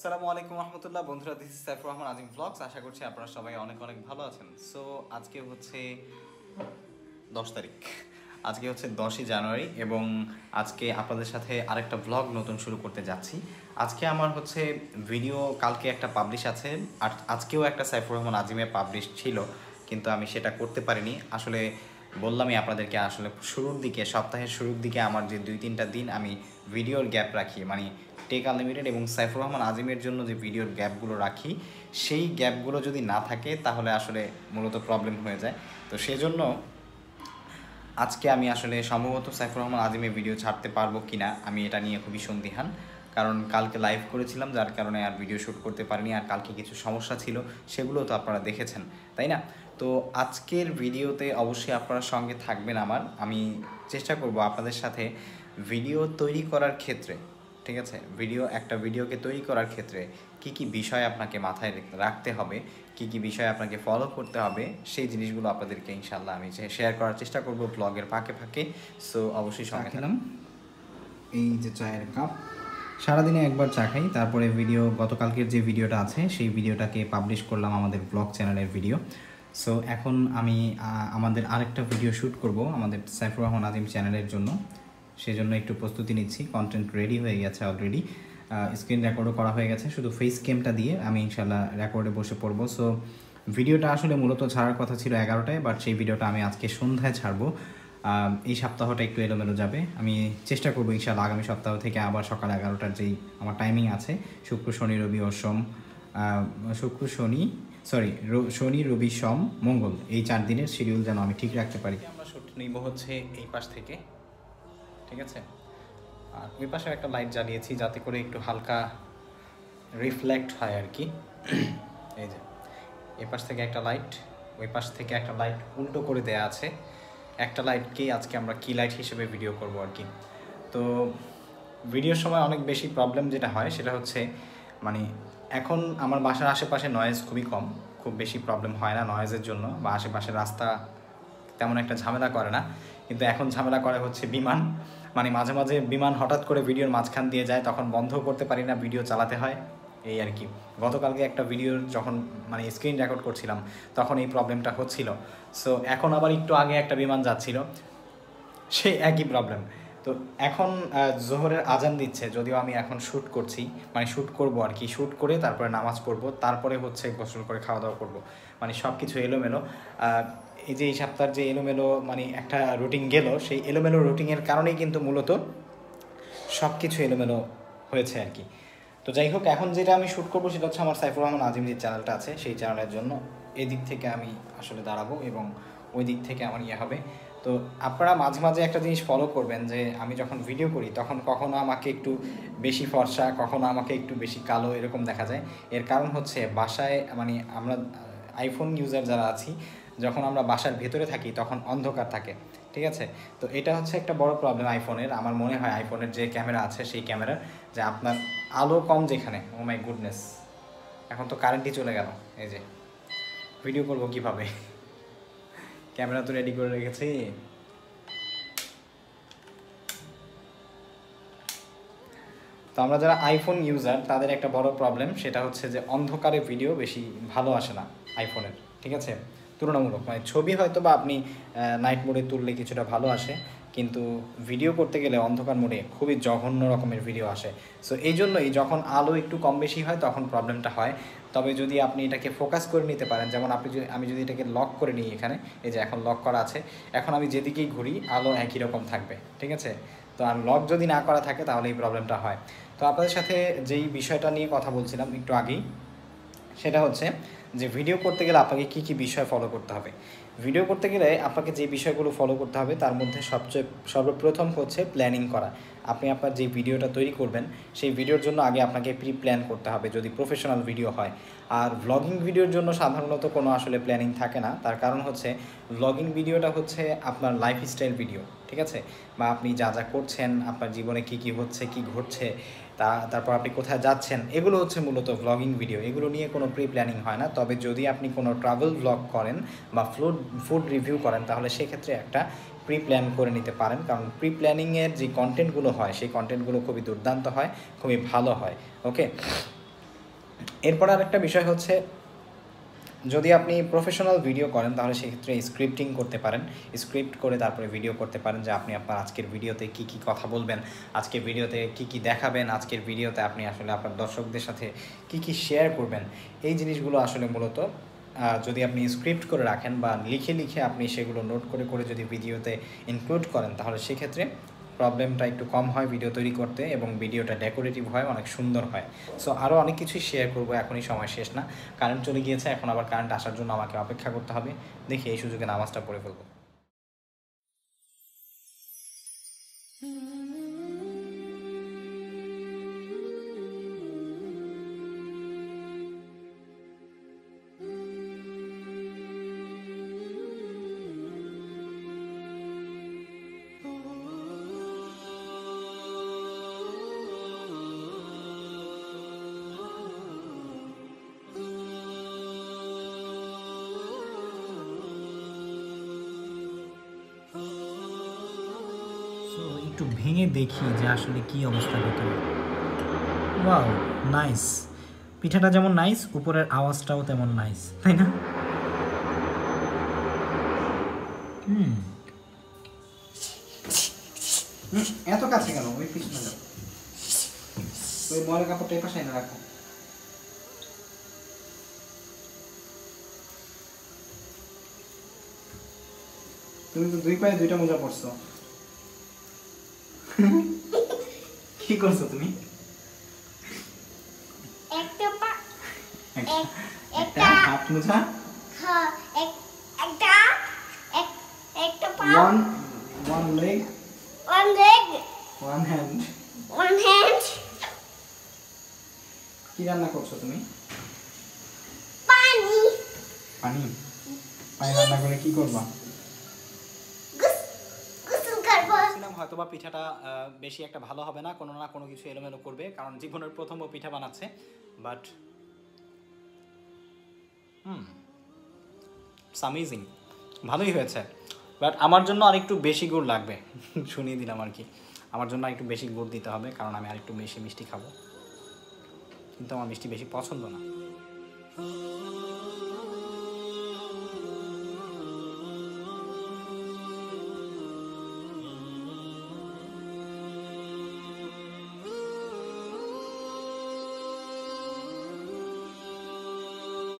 আসসালামু আলাইকুম রহমতুল্লাহ বন্ধুরা, this is Saifur Rahman Azim blogs. আশা করছি আপনারা সবাই অনেক অনেক ভালো আছেন। সো আজকে হচ্ছে 10 তারিখ, আজকে হচ্ছে 10ই জানুয়ারি এবং আজকে আপনাদের সাথে আরেকটা ব্লগ নতুন শুরু করতে যাচ্ছি। আজকে আমার হচ্ছে ভিডিও কালকে একটা পাবলিশ আছে, আর আজকেও একটা সাইফুর রহমান আজিমে পাবলিশ ছিল, কিন্তু আমি সেটা করতে পারিনি। আসলে বললামই আপনাদেরকে, আসলে শুরুর দিকে, সপ্তাহের শুরুর দিকে আমার যে 2-3টা দিন আমি ভিডিওর গ্যাপ রাখি, মানে টেক আনলিমিটেড এবং সাইফুর রহমান আজিমের জন্য যে ভিডিওর গ্যাপগুলো রাখি, সেই গ্যাপগুলো যদি না থাকে তাহলে আসলে মূলত প্রবলেম হয়ে যায়। তো সেজন্য আজকে আমি আসলে সম্ভবত সাইফুর রহমান আজিমের ভিডিও ছাড়তে পারবো কিনা আমি এটা নিয়ে খুবই সন্দিহান, কারণ কালকে লাইভ করেছিলাম যার কারণে আর ভিডিও শ্যুট করতে পারিনি, আর কালকে কিছু সমস্যা ছিল সেগুলো তো আপনারা দেখেছেন, তাই না? তো আজকের ভিডিওতে অবশ্যই আপনারা সঙ্গে থাকবেন আমি চেষ্টা করব আপনাদের সাথে ভিডিও তৈরি করার ক্ষেত্রে, ঠিক আছে, একটা ভিডিওকে তৈরি করার ক্ষেত্রে কি কি বিষয় আপনাকে মাথায় রাখতে হবে, কি কি বিষয় আপনাকে ফলো করতে হবে, সেই জিনিসগুলো আপনাদেরকে ইনশাল্লাহ আমি শেয়ার করার চেষ্টা করব ব্লগের ফাঁকে ফাঁকে। সো অবশ্যই সঙ্গে খেলাম। এই যে চায়ের কাপ, সারাদিনে একবার চা খাই, তারপরে গতকালকের যে ভিডিওটা আছে সেই ভিডিওটাকে পাবলিশ করলাম আমাদের ব্লগ চ্যানেলের ভিডিও। সো এখন আমি আমাদের আরেকটা ভিডিও শ্যুট করব আমাদের সাইফুর রহমান আজিম চ্যানেলের জন্য, সেজন্য একটু প্রস্তুতি নিচ্ছি। কন্টেন্ট রেডি হয়ে গেছে অলরেডি, স্ক্রিন রেকর্ডও করা হয়ে গেছে, শুধু ফেস ক্যামটা দিয়ে আমি ইনশাল্লাহ রেকর্ডে বসে পড়বো। সো ভিডিওটা আসলে মূলত ছাড়ার কথা ছিল 11টায়, বাট সেই ভিডিওটা আমি আজকে সন্ধ্যায় ছাড়বো। এই সপ্তাহটা একটু এলোমেলো যাবে, আমি চেষ্টা করবো ইনশাল্লাহ আগামী সপ্তাহ থেকে আবার সকাল 11টার যেই আমার টাইমিং আছে, শুক্র শনি রবি ও সোম, শনি রবি সোম মঙ্গল, এই 4 দিনের শিডিউল যেন আমি ঠিক রাখতে পারি। আমরা শুট নিব হচ্ছে এই পাশ থেকে, ঠিক আছে, আর ওই পাশে একটা লাইট জ্বালিয়েছি যাতে করে একটু হালকা রিফ্লেক্ট হয় আর কি। এই যে এই পাশ থেকে একটা লাইট, ওই পাশ থেকে একটা লাইট উল্টো করে দেয়া আছে, একটা লাইটকেই আজকে আমরা কি লাইট হিসেবে ভিডিও করব আর কি। তো ভিডিওর সময় অনেক বেশি প্রবলেম যেটা হয় সেটা হচ্ছে, মানে এখন আমার বাসার আশেপাশে নয়েজ খুবই কম, খুব বেশি প্রবলেম হয় না নয়েজের জন্য, বা আশেপাশের রাস্তা তেমন একটা ঝামেলা করে না, কিন্তু এখন ঝামেলা করে হচ্ছে বিমান, মানে মাঝে মাঝে বিমান হঠাৎ করে ভিডিওর মাঝখান দিয়ে যায়, তখন বন্ধও করতে পারি না, ভিডিও চালাতে হয়, এই আর কি। গতকালকে একটা ভিডিওর যখন মানে স্ক্রিন রেকর্ড করছিলাম তখন এই প্রবলেমটা হচ্ছিল। সো এখন আবার একটু আগে একটা বিমান যাচ্ছিল, সেই একই প্রবলেম। তো এখন জোহরের আজান দিচ্ছে, যদিও আমি এখন শ্যুট করছি, মানে শ্যুট করবো আর কি, শ্যুট করে তারপরে নামাজ পড়বো, তারপরে হচ্ছে গোসল করে খাওয়া দাওয়া করবো, মানে সব কিছু এলোমেলো। এই যে এই সপ্তাহের যে এলোমেলো মানে একটা রুটিন গেল, সেই এলোমেলো রুটিনের কারণেই কিন্তু মূলত সব কিছু এলোমেলো হয়েছে আর কি। তো যাই হোক, এখন যেটা আমি শ্যুট করবো সেটা হচ্ছে আমার সাইফুর রহমান আজিম যে চ্যানেলটা আছে সেই চ্যানেলের জন্য। এদিক থেকে আমি আসলে দাঁড়াবো এবং ওই দিক থেকে আমার হবে। তো আপনারা মাঝে মাঝে একটা জিনিস ফলো করবেন, যে আমি যখন ভিডিও করি তখন কখনো আমাকে একটু বেশি ফর্সা, কখনো আমাকে একটু বেশি কালো এরকম দেখা যায়। এর কারণ হচ্ছে বাসায়, মানে আমরা আইফোন ইউজার যারা আছি, যখন আমরা বাসার ভেতরে থাকি তখন অন্ধকার থাকে, ঠিক আছে। তো এটা হচ্ছে একটা বড় প্রবলেম আইফোনের, আমার মনে হয় আইফোনের যে ক্যামেরা আছে সেই ক্যামেরার, যে আপনার আলো কম যেখানে, ও মাই গুডনেস, এখন তো কারেন্টই চলে গেল। এই যে ভিডিও করবো কীভাবে, ক্যামেরা তো রেডি করে রেখেছি। তো আমরা যারা আইফোন ইউজার তাদের একটা বড় প্রবলেম, সেটা হচ্ছে যে অন্ধকারে ভিডিও বেশি ভালো আসে না আইফোনের, ঠিক আছে, তুলনামূলক, মানে ছবি হয়তো বা আপনি নাইট মোডে তুললে কিছুটা ভালো আসে, কিন্তু ভিডিও করতে গেলে অন্ধকার মোডে খুবই জঘন্য রকমের ভিডিও আসে। সো এই জন্যই যখন আলো একটু কম বেশি হয় তখন প্রবলেমটা হয়। তবে যদি আপনি এটাকে ফোকাস করে নিতে পারেন, যেমন আমি যদি এটাকে লক করে নিই, এখানে এই যে এখন লক করা আছে, এখন আমি যেদিকেই ঘুরি আলো একই রকম থাকবে, ঠিক আছে। তো আর লক যদি না করা থাকে তাহলে এই প্রবলেমটা হয়। তো আপনাদের সাথে যেই বিষয়টা নিয়ে কথা বলছিলাম একটু আগেই, সেটা হচ্ছে যে ভিডিও করতে গেলে আপনাকে কী কী বিষয় ফলো করতে হবে। ভিডিও করতে গেলে আপনাকে যে বিষয়গুলো ফলো করতে হবে তার মধ্যে সর্বপ্রথম হচ্ছে প্ল্যানিং করা। আপনি আপনার যে ভিডিওটা তৈরি করবেন সেই ভিডিওর জন্য আগে আপনাকে প্রি প্ল্যান করতে হবে, যদি প্রফেশনাল ভিডিও হয়। আর ভ্লগিং ভিডিওর জন্য সাধারণত কোনো আসলে প্ল্যানিং থাকে না, তার কারণ হচ্ছে ভ্লগিং ভিডিওটা হচ্ছে আপনার লাইফস্টাইল ভিডিও, ঠিক আছে, বা আপনি যা যা করছেন, আপনার জীবনে কী কী হচ্ছে, কী ঘটছে, তারপর আপনি কোথায় যাচ্ছেন, এগুলো হচ্ছে মূলত ভ্লগিং ভিডিও, এগুলো নিয়ে কোনো প্রি প্ল্যানিং হয় না। তবে যদি আপনি কোনো ট্রাভেল ভ্লগ করেন বা ফুড রিভিউ করেন তাহলে সেক্ষেত্রে একটা প্রি প্ল্যান করে নিতে পারেন, কারণ প্রি প্ল্যানিংয়ের যে কন্টেন্টগুলো হয় সেই কন্টেন্টগুলো খুবই দুর্দান্ত হয়, খুবই ভালো হয়। ওকে, এরপর আরেকটা বিষয় হচ্ছে, যদি আপনি প্রফেশনাল ভিডিও করেন তাহলে সেক্ষেত্রে স্ক্রিপ্টিং করতে পারেন। স্ক্রিপ্ট করে তারপরে ভিডিও করতে পারেন যে আপনি আপনার আজকের ভিডিওতে কী কী কথা বলবেন, আজকের ভিডিওতে কী কী দেখাবেন, আজকের ভিডিওতে আপনি আসলে আপনার দর্শকদের সাথে কী কী শেয়ার করবেন। এই জিনিসগুলো আসলে মূলত যদি আপনি স্ক্রিপ্ট করে রাখেন বা লিখে লিখে আপনি সেগুলো নোট করে করে যদি ভিডিওতে ইনক্লুড করেন তাহলে সেক্ষেত্রে প্রবলেমটা একটু কম হয় ভিডিও তৈরি করতে এবং ভিডিওটা ডেকোরেটিভ হয়, অনেক সুন্দর হয়। সো আরও অনেক কিছুই শেয়ার করবো, এখনই সময় শেষ না। কারেন্ট চলে গিয়েছে, এখন আবার কারেন্ট আসার জন্য আমাকে অপেক্ষা করতে হবে। দেখি এই সুযোগে নামাজটা পড়ে ফেলবো। একটু ভেঙে দেখি যে আসলে কি অবস্থা ভিতরে। Wow, nice. পিঠাটা যেমন নাইস, উপরের আওয়াজটাও তেমন নাইস, তাই না? এত কাছে কেন? ওই পিছনে যাও, ওই ময়লা কাপড়টা এই পাশে এনে রাখো। তুমি তো 2 পায়ে 2টা মোজা পরছো। কি করছো তুমি? একটা পা একটা হাত মোজা, হ্যাঁ একটা পা, one leg, one hand. কি রান্না করছো তুমি? পানি পানি রান্না করে কি করবা? গোসল করবো। হয়তো বা পিঠাটা বেশি একটা ভালো হবে না, কোনো না কোনো কিছু এলোমেলো করবে, কারণ জীবনের প্রথম পিঠা বানাচ্ছে। বাট অ্যামেজিং, ভালোই হয়েছে। বাট আমার জন্য আরেকটু বেশি গুড় লাগবে। শুনিয়ে দিলাম আর কি, আমার জন্য একটু বেশি গুড় দিতে হবে, কারণ আমি আরেকটু বেশি মিষ্টি খাবো, কিন্তু আমার মিষ্টি বেশি পছন্দ না।